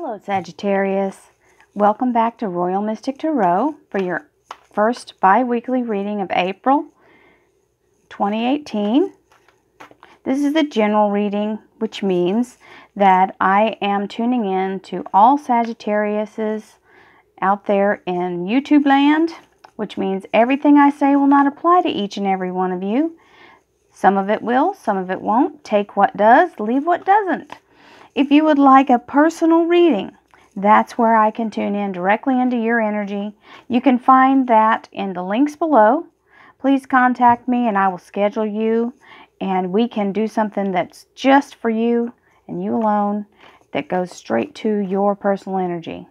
Hello Sagittarius, welcome back to Royal Mystic Tarot for your first bi-weekly reading of April 2018. This is the general reading, which means that I am tuning in to all Sagittariuses out there in YouTube land, which means everything I say will not apply to each and every one of you. Some of it will, some of it won't. Take what does, leave what doesn't. If you would like a personal reading, that's where I can tune in directly into your energy. You can find that in the links below. Please contact me and I will schedule you, and we can do something that's just for you and you alone, that goes straight to your personal energy.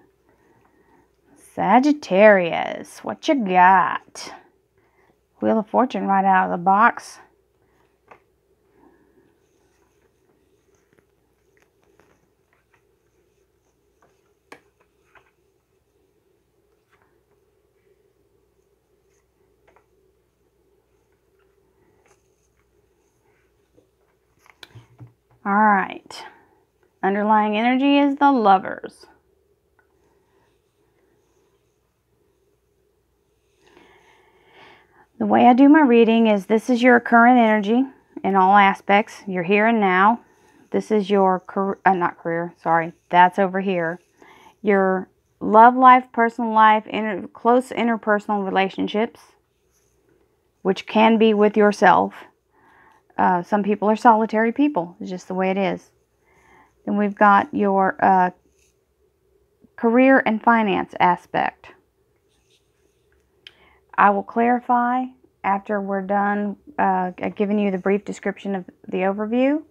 Sagittarius, what you got? Wheel of Fortune right out of the box. All right. Underlying energy is the Lovers. The way I do my reading is this is your current energy in all aspects. You're here and now. This is your that's over here. Your love life, personal life, close interpersonal relationships, which can be with yourself. Some people are solitary people. It's just the way it is. Then we've got your career and finance aspect. I will clarify after we're done giving you the brief description of the overview,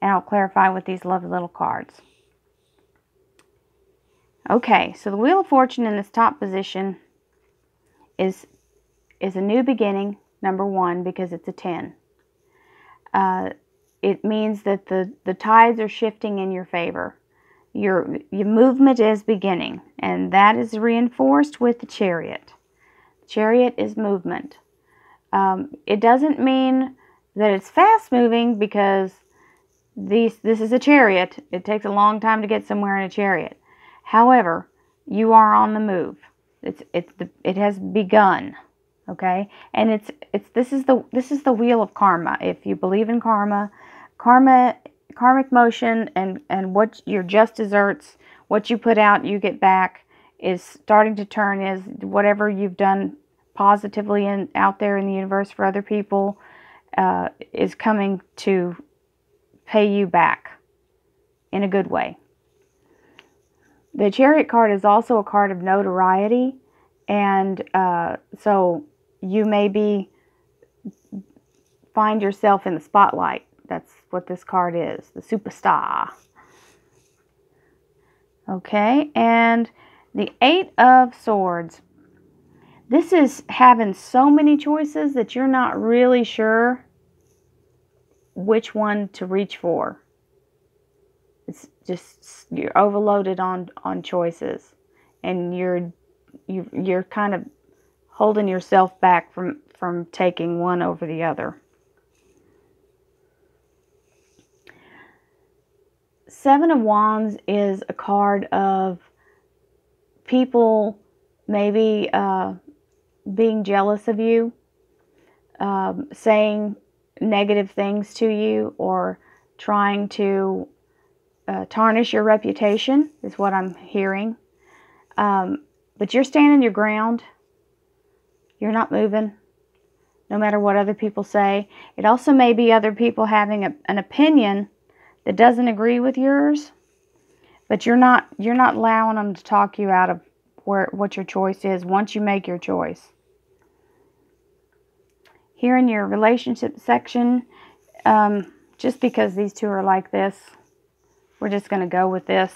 and I'll clarify with these lovely little cards. Okay, so the Wheel of Fortune in this top position is a new beginning, number one, because it's a 10. It means that the tides are shifting in your favor. Your movement is beginning, and that is reinforced with the Chariot. Chariot is movement. It doesn't mean that it's fast moving, because this is a chariot. It takes a long time to get somewhere in a chariot. However, you are on the move. It has begun. Okay, and this is the wheel of karma. If you believe in karmic motion, and what your just desserts, what you put out, you get back, is starting to turn. Is whatever you've done positively out there in the universe for other people is coming to pay you back in a good way. The Chariot card is also a card of notoriety, and so you maybe find yourself in the spotlight. That's what this card is, the superstar. Okay, and the 8 of Swords. This is having so many choices that you're not really sure which one to reach for. It's just, you're overloaded on choices, and you're kind of holding yourself back from taking one over the other. 7 of Wands is a card of people maybe being jealous of you, saying negative things to you, or trying to tarnish your reputation, is what I'm hearing. But you're standing your ground. You're not moving, no matter what other people say. It also may be other people having an opinion that doesn't agree with yours, but you're not allowing them to talk you out of what your choice is once you make your choice. Here in your relationship section, just because these two are like this, we're just going to go with this,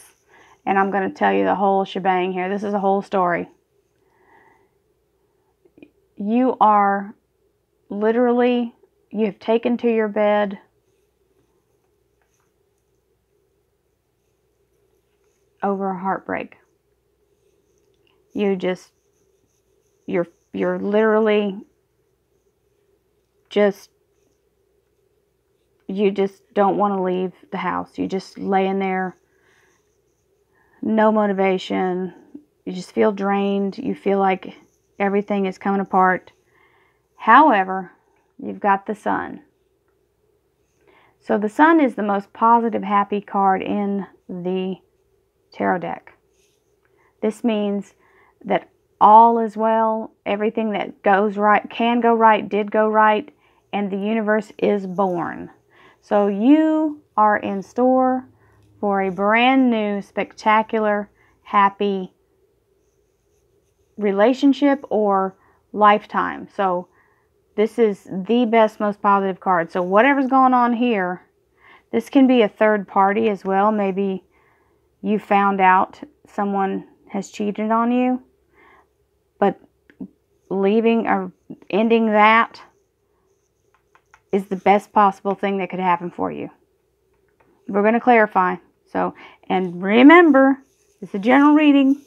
and I'm going to tell you the whole shebang here. This is a whole story. You are literally, you've taken to your bed over a heartbreak. You're literally you just don't want to leave the house. You're just laying there no motivation. You just feel drained. You feel like everything is coming apart. However, you've got the Sun. So the Sun is the most positive, happy card in the tarot deck. This means that all is well, everything that goes right, can go right, did go right, and the universe is born. So you are in store for a brand new, spectacular, happy relationship or lifetime. So this is the best, most positive card. So whatever's going on here, this can be a third party as well. Maybe you found out someone has cheated on you, but leaving or ending that is the best possible thing that could happen for you. We're going to clarify. So, and remember, it's a general reading.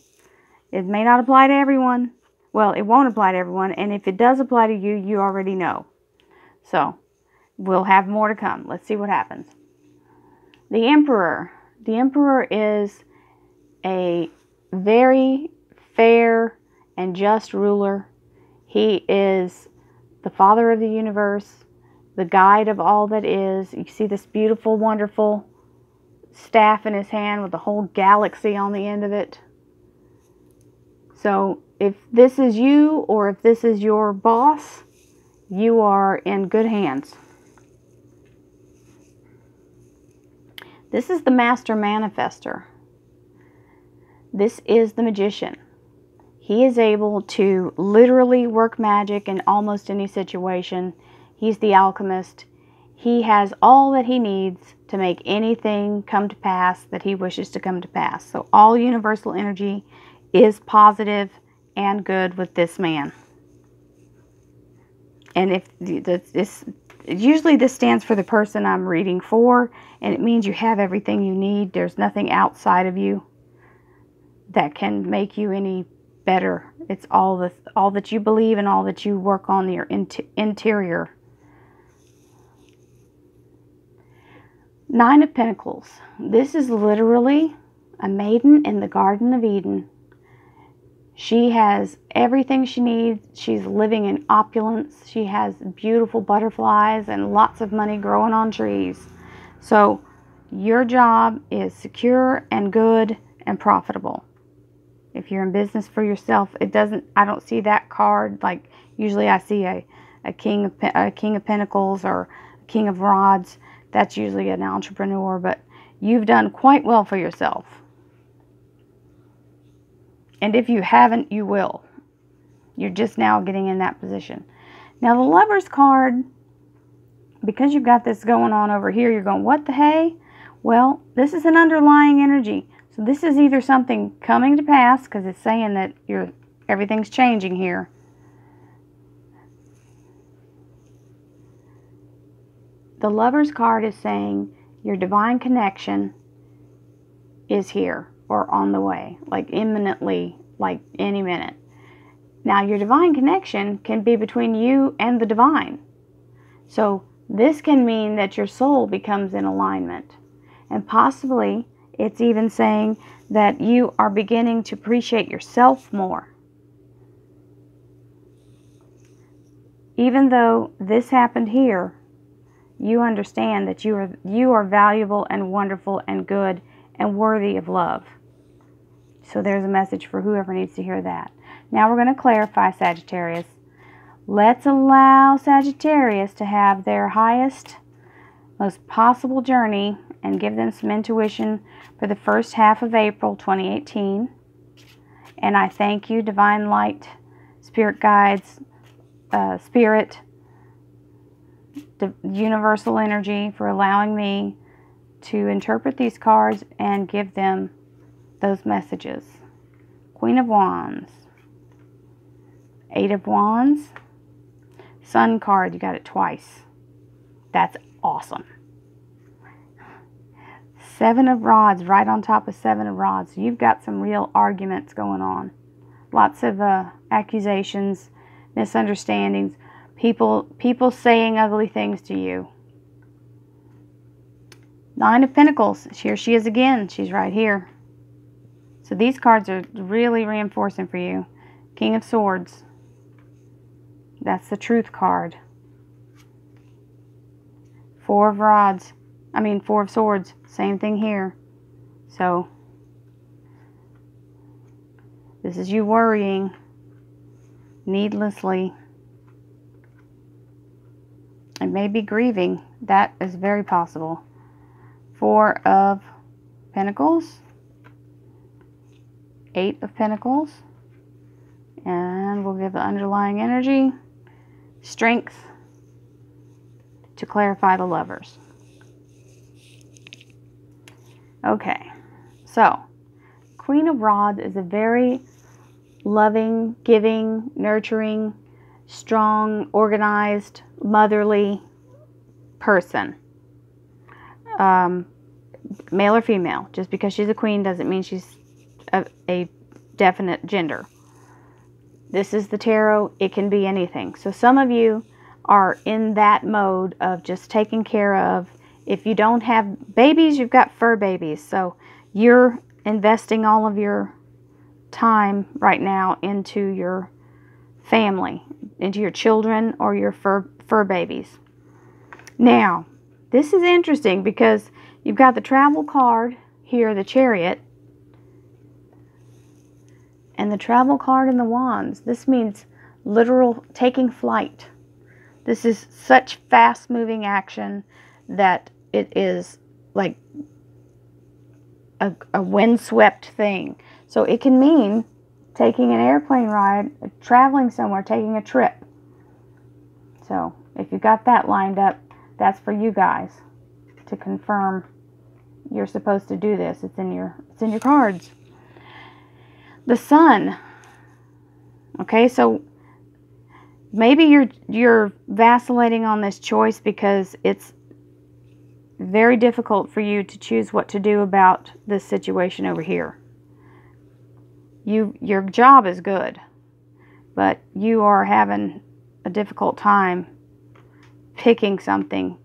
It may not apply to everyone. Well, it won't apply to everyone. And if it does apply to you, you already know. So, we'll have more to come. Let's see what happens. The Emperor. The Emperor is a very fair and just ruler. He is the father of the universe, the guide of all that is. You see this beautiful, wonderful staff in his hand with the whole galaxy on the end of it. So if this is you or if this is your boss, you are in good hands. This is the Master Manifester. This is the Magician. He is able to literally work magic in almost any situation. He's the alchemist. He has all that he needs to make anything come to pass that he wishes to come to pass. So all universal energy is positive and good with this man. And if this, usually this stands for the person I'm reading for, and it means you have everything you need. There's nothing outside of you that can make you any better. It's all that you believe and all that you work on your interior. Nine of Pentacles. This is literally a maiden in the Garden of Eden. She has everything she needs. She's living in opulence. She has beautiful butterflies and lots of money growing on trees. So your job is secure and good and profitable. If you're in business for yourself, I don't see that card. Like usually I see a king of Pentacles or a King of Rods. That's usually an entrepreneur, but you've done quite well for yourself. And if you haven't, you will. You're just now getting in that position. Now the Lover's card, because you've got this going on over here, you're going, what the hey? Well, this is an underlying energy. So this is either something coming to pass, because it's saying that everything's changing here. The Lover's card is saying your divine connection is here or on the way, like imminently, like any minute. Now, your divine connection can be between you and the divine. So this can mean that your soul becomes in alignment. And possibly it's even saying that you are beginning to appreciate yourself more. Even though this happened here, you understand that you are valuable and wonderful and good and worthy of love. So there's a message for whoever needs to hear that. Now we're going to clarify, Sagittarius. Let's allow Sagittarius to have their highest, most possible journey and give them some intuition for the first half of April 2018. And I thank you, Divine Light, Spirit Guides, Spirit, the universal energy, for allowing me to interpret these cards and give them those messages. Queen of Wands, Eight of Wands, Sun card, you got it twice. That's awesome. Seven of Rods, right on top of Seven of Rods. You've got some real arguments going on. Lots of accusations, misunderstandings. People saying ugly things to you. Nine of Pentacles. Here she is again. She's right here. So these cards are really reinforcing for you. King of Swords. That's the Truth card. Four of Swords. Same thing here. So, this is you worrying needlessly. And maybe grieving. That is very possible. Four of Pentacles. Eight of Pentacles. And we'll give the underlying energy. Strength. To clarify the Lovers. Okay. So, Queen of Rods is a very loving, giving, nurturing, strong, organized, motherly person. Male or female. Just because she's a queen doesn't mean she's a definite gender. This is the tarot. It can be anything. So some of you are in that mode of just taking care of. If you don't have babies, you've got fur babies. So you're investing all of your time right now into your family, into your children or your fur babies. Now, this is interesting because you've got the Travel card here, the Chariot, and the Travel card in the Wands. This means literal taking flight. This is such fast-moving action that it is like a windswept thing. So it can mean taking an airplane ride, traveling somewhere, taking a trip. So if you got that lined up, that's for you guys to confirm you're supposed to do this. It's in your cards. The Sun. Okay, so maybe you're vacillating on this choice because it's very difficult for you to choose what to do about this situation over here. Your job is good, but you are having a difficult time picking something,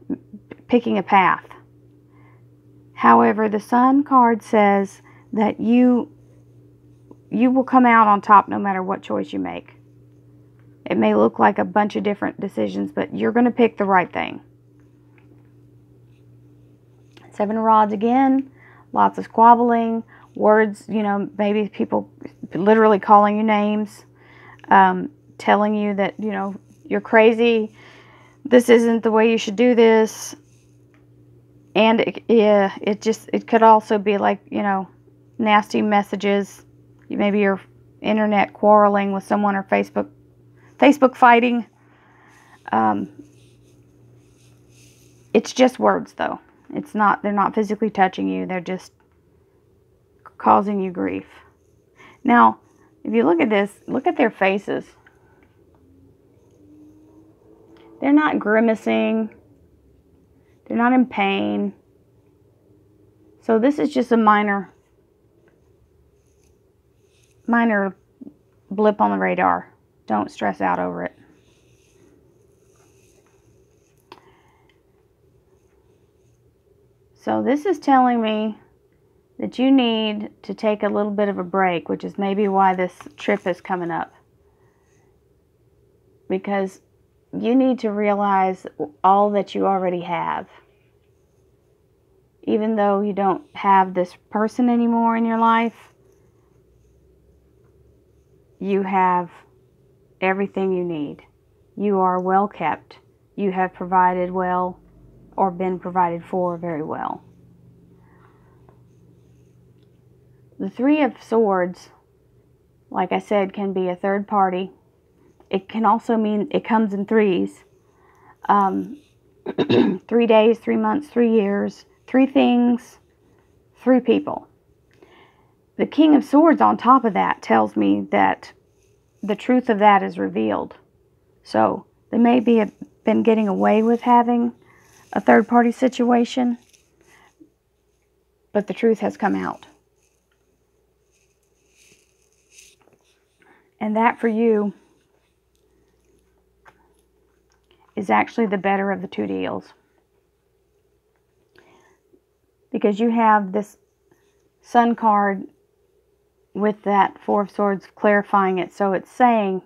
picking a path. However, the Sun card says that you will come out on top no matter what choice you make. It may look like a bunch of different decisions, but you're going to pick the right thing. Seven of Rods again. Lots of squabbling. Words, maybe people literally calling you names. Telling you that, you're crazy. This isn't the way you should do this. And it could also be like, nasty messages. Maybe you're internet quarreling with someone or Facebook fighting. It's just words though. They're not physically touching you. They're just causing you grief. Now, if you look at this, look at their faces. They're not grimacing. They're not in pain. So this is just a minor blip on the radar. Don't stress out over it. So this is telling me that you need to take a little bit of a break, which is maybe why this trip is coming up. Because you need to realize all that you already have. Even though you don't have this person anymore in your life, you have everything you need. You are well kept. You have provided well or been provided for very well. The Three of Swords, like I said, can be a third party. It can also mean it comes in threes. 3 days, 3 months, 3 years, 3 things, 3 people. The King of Swords on top of that tells me that the truth of that is revealed. So they may have been getting away with having a third party situation, but the truth has come out. And that for you is actually the better of the two deals. Because you have this Sun card with that Four of Swords, clarifying it. So it's saying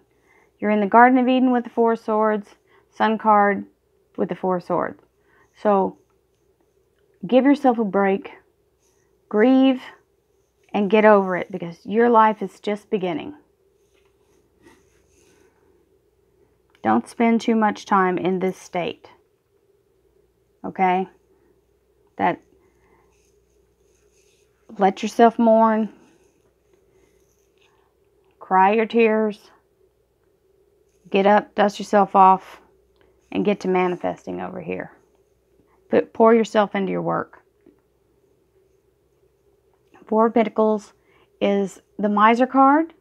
you're in the Garden of Eden with the Four of Swords, Sun card with the Four of Swords. So give yourself a break, grieve, and get over it, because your life is just beginning. Don't spend too much time in this state. Okay? Let yourself mourn. Cry your tears. Get up, dust yourself off, and get to manifesting over here. Pour yourself into your work. Four of Pentacles is the Miser card,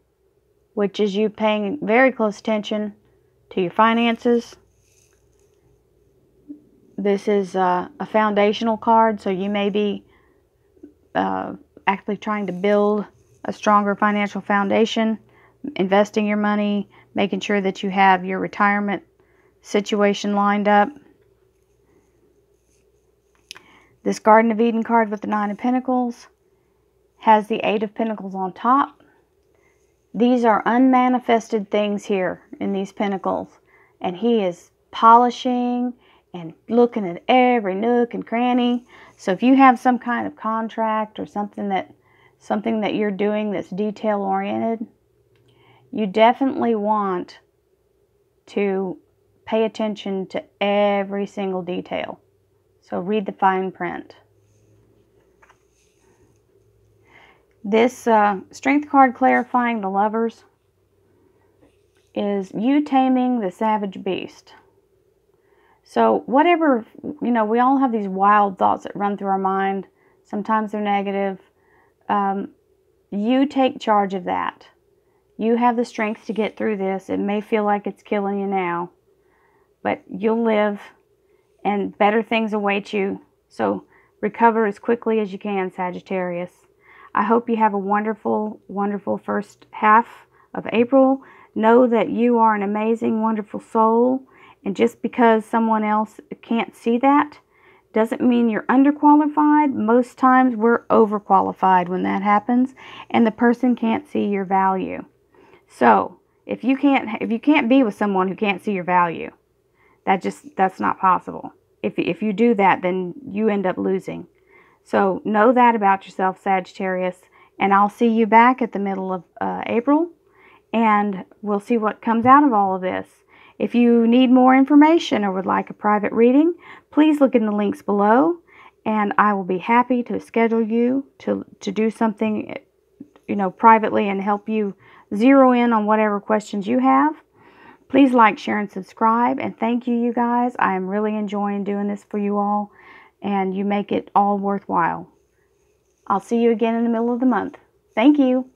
which is you paying very close attention to your finances. This is a foundational card, so you may be actually trying to build a stronger financial foundation, investing your money, making sure that you have your retirement situation lined up. This Garden of Eden card with the Nine of Pentacles has the Eight of Pentacles on top. These are unmanifested things here in these pentacles, and he is polishing and looking at every nook and cranny. So if you have some kind of contract or something that you're doing that's detail oriented, you definitely want to pay attention to every single detail. So read the fine print. This Strength card clarifying the Lovers is you taming the savage beast. So whatever, we all have these wild thoughts that run through our mind. Sometimes they're negative. You take charge of that. You have the strength to get through this. It may feel like it's killing you now, but you'll live and better things await you. So recover as quickly as you can, Sagittarius. I hope you have a wonderful, wonderful first half of April. Know that you are an amazing, wonderful soul. And just because someone else can't see that doesn't mean you're underqualified. Most times we're overqualified when that happens, and the person can't see your value. So if you can't be with someone who can't see your value, that's not possible. If you do that, then you end up losing. So know that about yourself, Sagittarius, and I'll see you back at the middle of April, and we'll see what comes out of all of this. If you need more information or would like a private reading, please look in the links below, and I will be happy to schedule you to do something, privately, and help you zero in on whatever questions you have. Please like, share, and subscribe, and thank you, you guys. I am really enjoying doing this for you all, and you make it all worthwhile. I'll see you again in the middle of the month. Thank you.